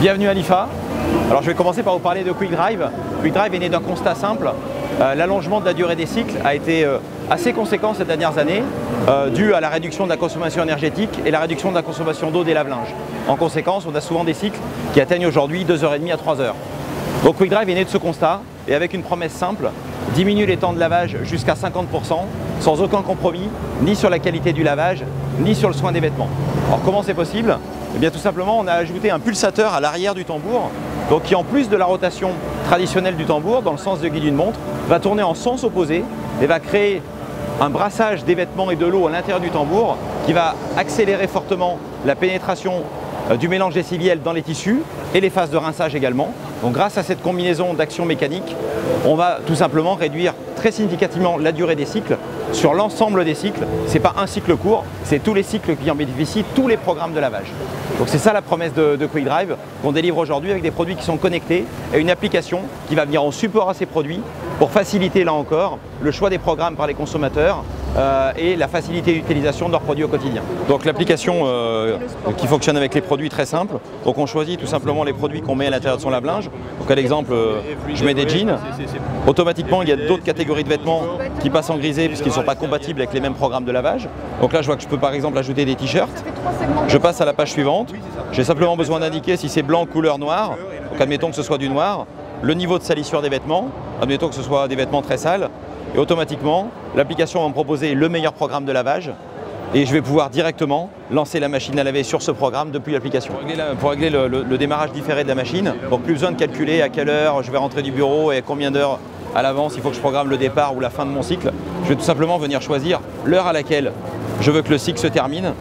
Bienvenue à l'IFA. Alors je vais commencer par vous parler de Quick Drive. Quick Drive est né d'un constat simple. L'allongement de la durée des cycles a été assez conséquent ces dernières années, dû à la réduction de la consommation énergétique et la réduction de la consommation d'eau des lave-linges. En conséquence, on a souvent des cycles qui atteignent aujourd'hui 2h30 à 3h. Donc Quick Drive est né de ce constat et avec une promesse simple, diminuer les temps de lavage jusqu'à 50%, sans aucun compromis, ni sur la qualité du lavage, ni sur le soin des vêtements. Alors comment c'est possible? Eh bien tout simplement, on a ajouté un pulsateur à l'arrière du tambour, donc qui en plus de la rotation traditionnelle du tambour, dans le sens de guide d'une montre, va tourner en sens opposé et va créer un brassage des vêtements et de l'eau à l'intérieur du tambour qui va accélérer fortement la pénétration du mélange déciliel dans les tissus et les phases de rinçage également. Donc grâce à cette combinaison d'actions mécaniques, on va tout simplement réduire très significativement la durée des cycles sur l'ensemble des cycles. Ce n'est pas un cycle court, c'est tous les cycles qui en bénéficient, tous les programmes de lavage. Donc c'est ça la promesse de Quick Drive qu'on délivre aujourd'hui avec des produits qui sont connectés et une application qui va venir en support à ces produits pour faciliter là encore le choix des programmes par les consommateurs et la facilité d'utilisation de leurs produits au quotidien. Donc l'application qui fonctionne avec les produits très simple. Donc on choisit tout simplement les produits qu'on met à l'intérieur de son lave-linge. Donc à l'exemple, je mets des jeans. Automatiquement, il y a d'autres catégories de vêtements qui passent en grisé puisqu'ils ne sont pas compatibles avec les mêmes programmes de lavage. Donc là, je vois que je peux par exemple ajouter des t-shirts. Je passe à la page suivante. J'ai simplement besoin d'indiquer si c'est blanc, couleur noire. Donc admettons que ce soit du noir. Le niveau de salissure des vêtements. Admettons que ce soit des vêtements très sales. Et automatiquement, l'application va me proposer le meilleur programme de lavage et je vais pouvoir directement lancer la machine à laver sur ce programme depuis l'application. Pour régler le démarrage différé de la machine, donc plus besoin de calculer à quelle heure je vais rentrer du bureau et combien d'heures à l'avance il faut que je programme le départ ou la fin de mon cycle. Je vais tout simplement venir choisir l'heure à laquelle je veux que le cycle se termine,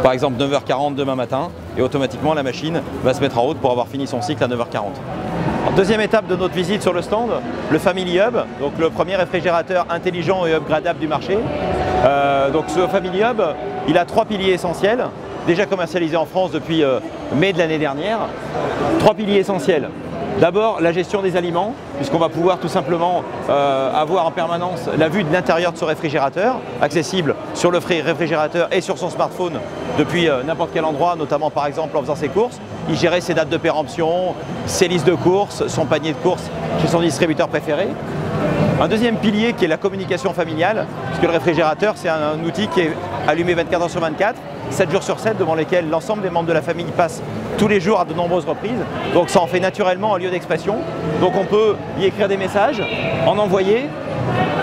par exemple 9h40 demain matin, et automatiquement la machine va se mettre en route pour avoir fini son cycle à 9h40. Alors, deuxième étape de notre visite sur le stand, le Family Hub, donc le premier réfrigérateur intelligent et upgradable du marché. Donc ce Family Hub, il a 3 piliers essentiels, déjà commercialisés en France depuis mai de l'année dernière. 3 piliers essentiels. D'abord, la gestion des aliments, puisqu'on va pouvoir tout simplement avoir en permanence la vue de l'intérieur de ce réfrigérateur, accessible sur le réfrigérateur et sur son smartphone depuis n'importe quel endroit, notamment par exemple en faisant ses courses. Il gérait ses dates de péremption, ses listes de courses, son panier de courses chez son distributeur préféré. Un deuxième pilier qui est la communication familiale, puisque le réfrigérateur c'est un outil qui est allumé 24 h sur 24, 7 jours sur 7, devant lesquels l'ensemble des membres de la famille passent tous les jours à de nombreuses reprises. Donc ça en fait naturellement un lieu d'expression. Donc on peut y écrire des messages, en envoyer,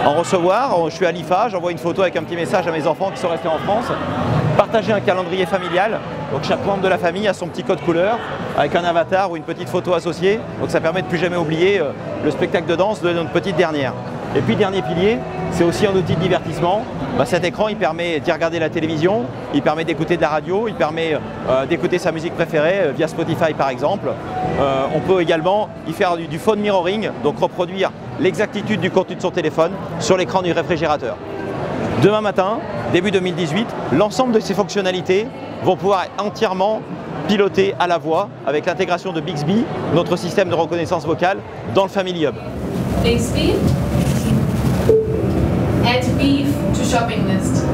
en recevoir. Je suis à l'IFA, j'envoie une photo avec un petit message à mes enfants qui sont restés en France. Partager un calendrier familial. Donc chaque membre de la famille a son petit code couleur avec un avatar ou une petite photo associée. Donc ça permet de plus jamais oublier le spectacle de danse de notre petite dernière. Et puis dernier pilier, c'est aussi un outil de divertissement. Cet écran, il permet d'y regarder la télévision, il permet d'écouter de la radio, il permet d'écouter sa musique préférée via Spotify par exemple. On peut également y faire du phone mirroring, donc reproduire l'exactitude du contenu de son téléphone sur l'écran du réfrigérateur. Demain matin, début 2018, l'ensemble de ces fonctionnalités vont pouvoir être entièrement pilotées à la voix avec l'intégration de Bixby, notre système de reconnaissance vocale, dans le Family Hub. Bixby, add beef to shopping list.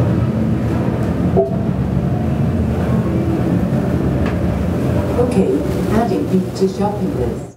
Okay, adding beef to shopping list.